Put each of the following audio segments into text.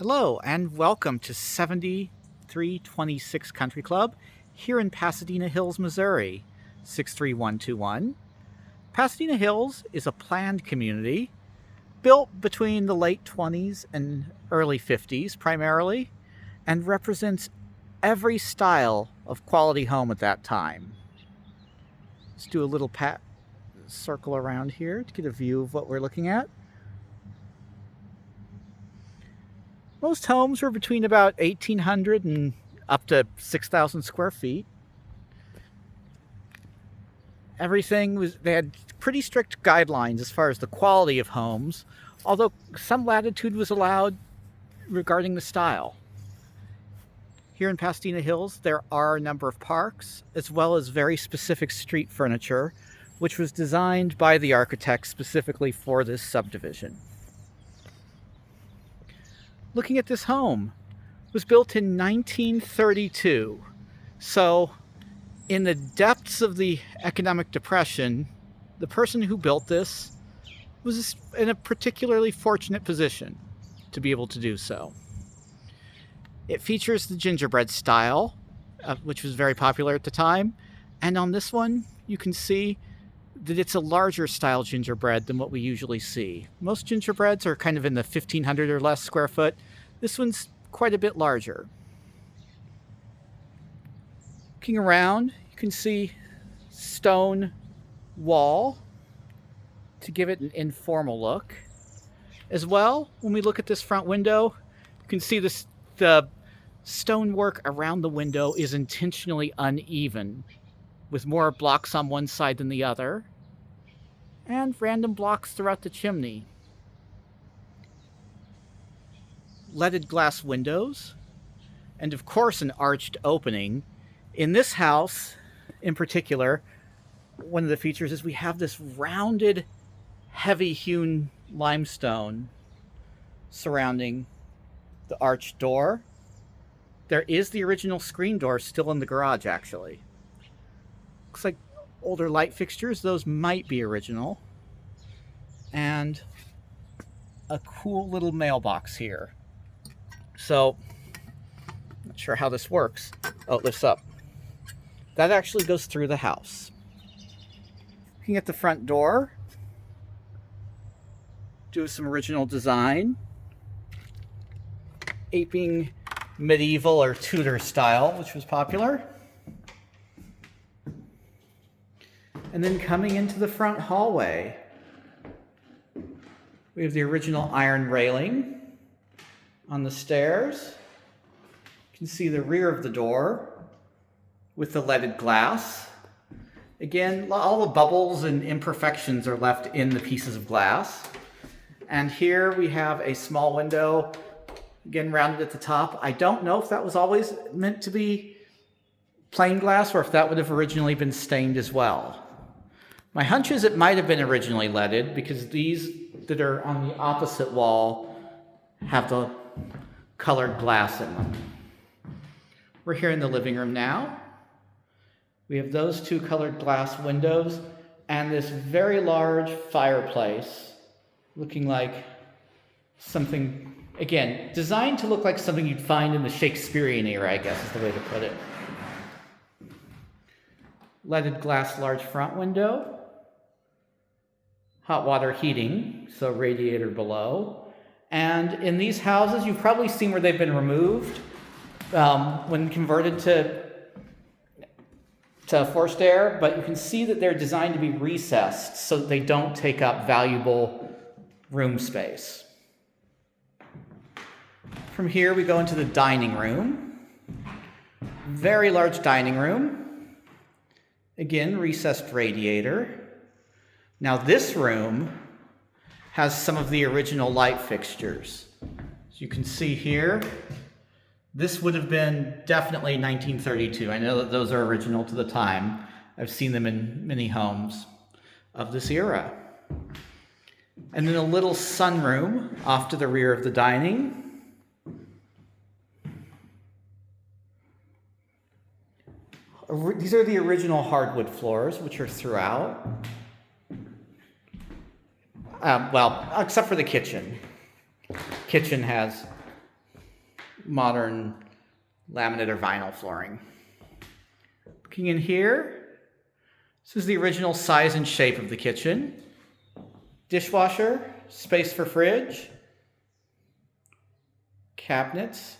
Hello and welcome to 7326 Country Club here in Pasadena Hills, Missouri, 63121. Pasadena Hills is a planned community built between the late 20s and early 50s primarily and represents every style of quality home at that time. Let's do a little circle around here to get a view of what we're looking at. Most homes were between about 1,800 and up to 6,000 square feet. They had pretty strict guidelines as far as the quality of homes, although some latitude was allowed regarding the style. Here in Pasadena Hills, there are a number of parks, as well as very specific street furniture, which was designed by the architect specifically for this subdivision. Looking at this home, it was built in 1932. So in the depths of the economic depression, the person who built this was in a particularly fortunate position to be able to do so. It features the gingerbread style, which was very popular at the time. And on this one, you can see that it's a larger style gingerbread than what we usually see. Most gingerbreads are kind of in the 1,500 or less square foot. This one's quite a bit larger. Looking around, you can see stone wall to give it an informal look. As well, when we look at this front window, you can see the stonework around the window is intentionally uneven, with more blocks on one side than the other, and random blocks throughout the chimney. Leaded glass windows, and of course an arched opening. In this house, in particular, one of the features is we have this rounded, heavy hewn limestone surrounding the arched door. There is the original screen door still in the garage, actually. Looks like older light fixtures, those might be original. And a cool little mailbox here. So, not sure how this works. Oh, it lifts up. That actually goes through the house. Looking at the front door, do some original design, aping medieval or Tudor style, which was popular. And then coming into the front hallway, we have the original iron railing on the stairs. You can see the rear of the door with the leaded glass. Again, all the bubbles and imperfections are left in the pieces of glass. And here we have a small window, again rounded at the top. I don't know if that was always meant to be plain glass or if that would have originally been stained as well. My hunch is it might have been originally leaded because these that are on the opposite wall have the colored glass in them. We're here in the living room now. We have those two colored glass windows and this very large fireplace looking like something, again, designed to look like something you'd find in the Shakespearean era, I guess is the way to put it. Leaded glass large front window. Hot water heating, so radiator below. And in these houses, you've probably seen where they've been removed when converted to forced air, but you can see that they're designed to be recessed so that they don't take up valuable room space. From here, we go into the dining room. Very large dining room. Again, recessed radiator. Now this room has some of the original light fixtures. As you can see here, this would have been definitely 1932. I know that those are original to the time. I've seen them in many homes of this era. And then a little sunroom off to the rear of the dining. These are the original hardwood floors, which are throughout. Well, except for the kitchen. Kitchen has modern laminate or vinyl flooring. Looking in here, this is the original size and shape of the kitchen. Dishwasher, space for fridge, cabinets,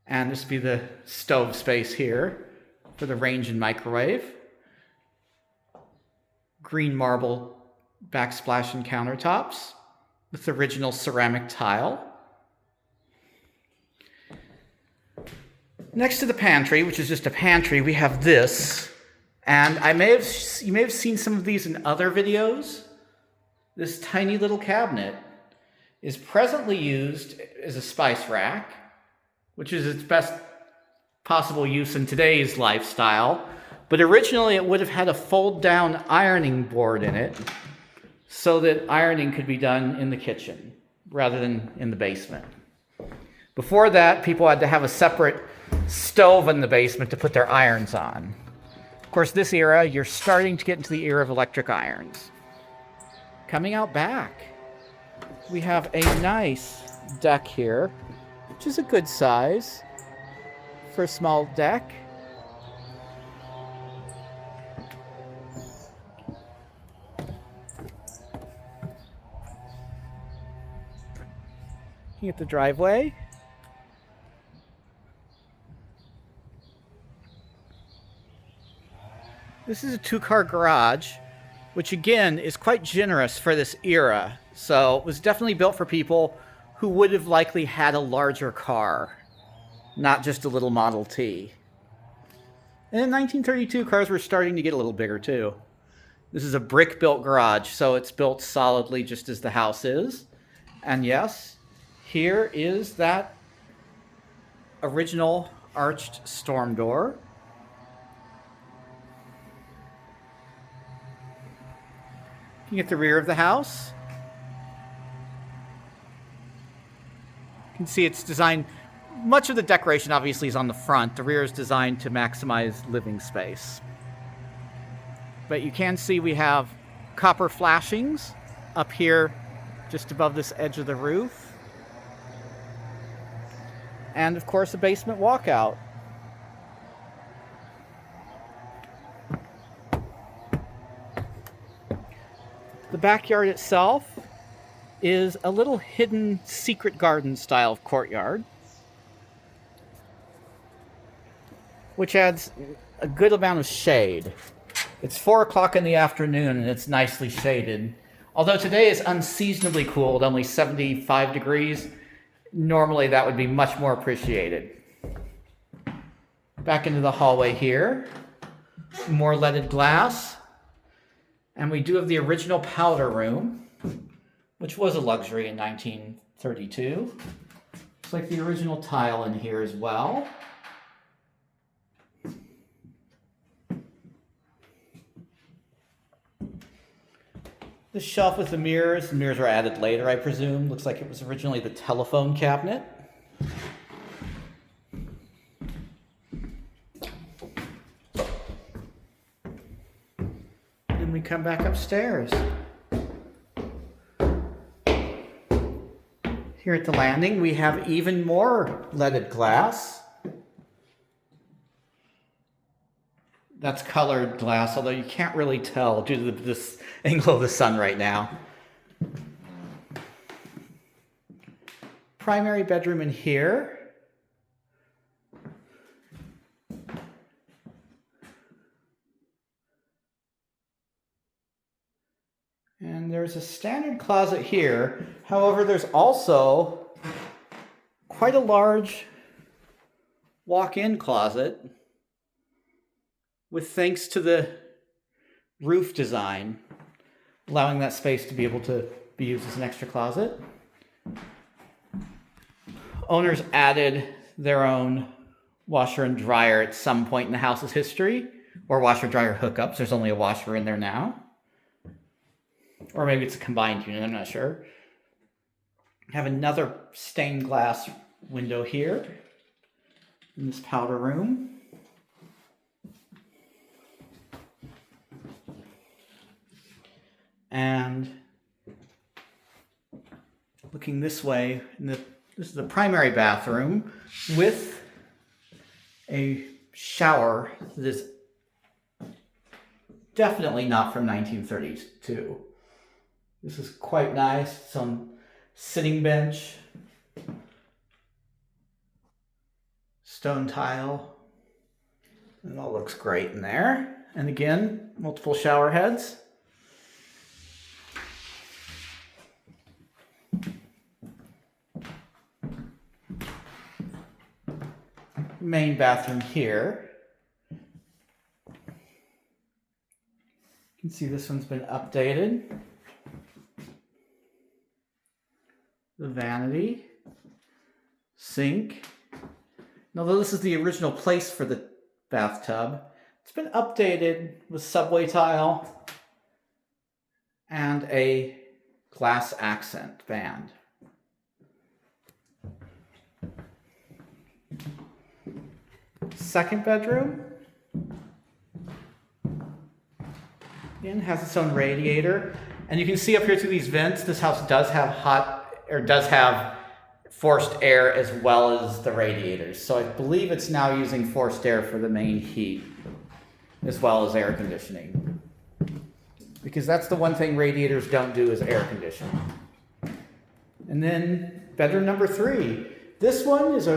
and this would be the stove space here for the range and microwave. Green marble backsplash and countertops with original ceramic tile. Next to the pantry, which is just a pantry, we have this. And you may have seen some of these in other videos. This tiny little cabinet is presently used as a spice rack, which is its best possible use in today's lifestyle. But originally it would have had a fold-down ironing board in it so that ironing could be done in the kitchen rather than in the basement. Before that, people had to have a separate stove in the basement to put their irons on. Of course, this era, you're starting to get into the era of electric irons. Coming out back, we have a nice deck here, which is a good size for a small deck. Looking at the driveway. This is a 2-car garage, which again is quite generous for this era. So it was definitely built for people who would have likely had a larger car, not just a little Model T. And in 1932, cars were starting to get a little bigger too. This is a brick-built garage, so it's built solidly just as the house is. And yes, here is that original arched storm door. Looking at the rear of the house, you can see it's designed, much of the decoration obviously is on the front. The rear is designed to maximize living space. But you can see we have copper flashings up here just above this edge of the roof. And of course a basement walkout. The backyard itself is a little hidden secret garden style of courtyard, which adds a good amount of shade. It's 4 o'clock in the afternoon and it's nicely shaded. Although today is unseasonably cool at only 75 degrees, normally that would be much more appreciated. Back into the hallway here, more leaded glass. And we do have the original powder room, which was a luxury in 1932. Looks like the original tile in here as well. The shelf with the mirrors were added later, I presume. Looks like it was originally the telephone cabinet. Then we come back upstairs. Here at the landing, we have even more leaded glass. That's colored glass, although you can't really tell due to this angle of the sun right now. Primary bedroom in here. And there's a standard closet here. However, there's also quite a large walk-in closet with, thanks to the roof design, allowing that space to be able to be used as an extra closet. Owners added their own washer and dryer at some point in the house's history, or washer dryer hookups. There's only a washer in there now. Or maybe it's a combined unit, I'm not sure. Have another stained glass window here in this powder room. And looking this way, in the This is the primary bathroom with a shower that is definitely not from 1932. This is quite nice. Some sitting bench, stone tile. It all looks great in there. And again, multiple shower heads. Main bathroom here. You can see this one's been updated. The vanity, sink. And although this is the original place for the bathtub, it's been updated with subway tile and a glass accent band. Second bedroom, again, has its own radiator. And you can see up here through these vents, this house does have forced air as well as the radiators. So I believe it's now using forced air for the main heat as well as air conditioning. Because that's the one thing radiators don't do is air condition. And then bedroom number 3. This one is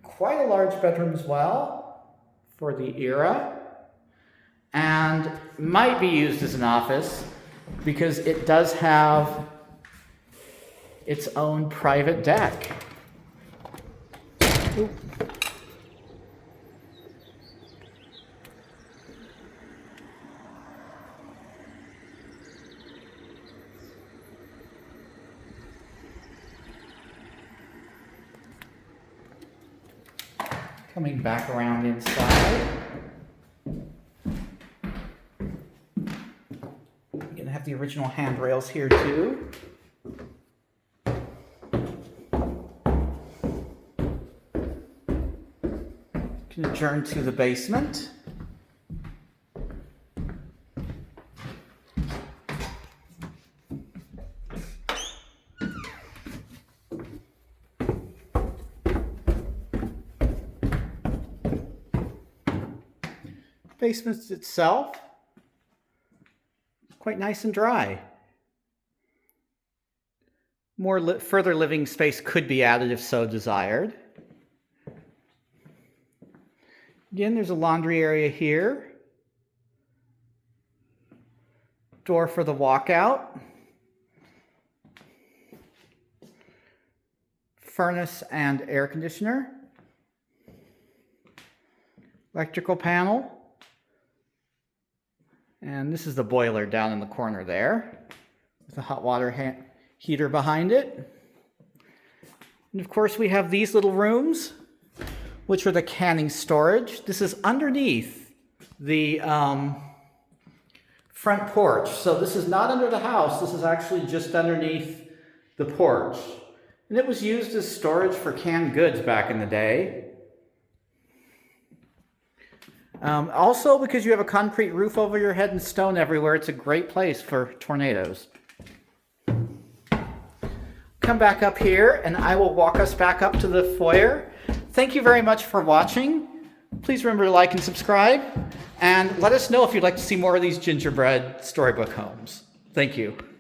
quite a large bedroom as well for the era, and might be used as an office because it does have its own private deck. Ooh. Coming back around inside. You're gonna have the original handrails here too. Can adjourn to the basement. Basement itself, quite nice and dry. More further living space could be added if so desired. Again, there's a laundry area here. Door for the walkout. Furnace and air conditioner. Electrical panel. And this is the boiler down in the corner there, with a hot water heater behind it. And of course we have these little rooms, which are the canning storage. This is underneath the front porch. So this is not under the house, this is actually just underneath the porch. And it was used as storage for canned goods back in the day. Also, because you have a concrete roof over your head and stone everywhere, it's a great place for tornadoes. Come back up here and I will walk us back up to the foyer. Thank you very much for watching. Please remember to like and subscribe, and let us know if you'd like to see more of these gingerbread storybook homes. Thank you.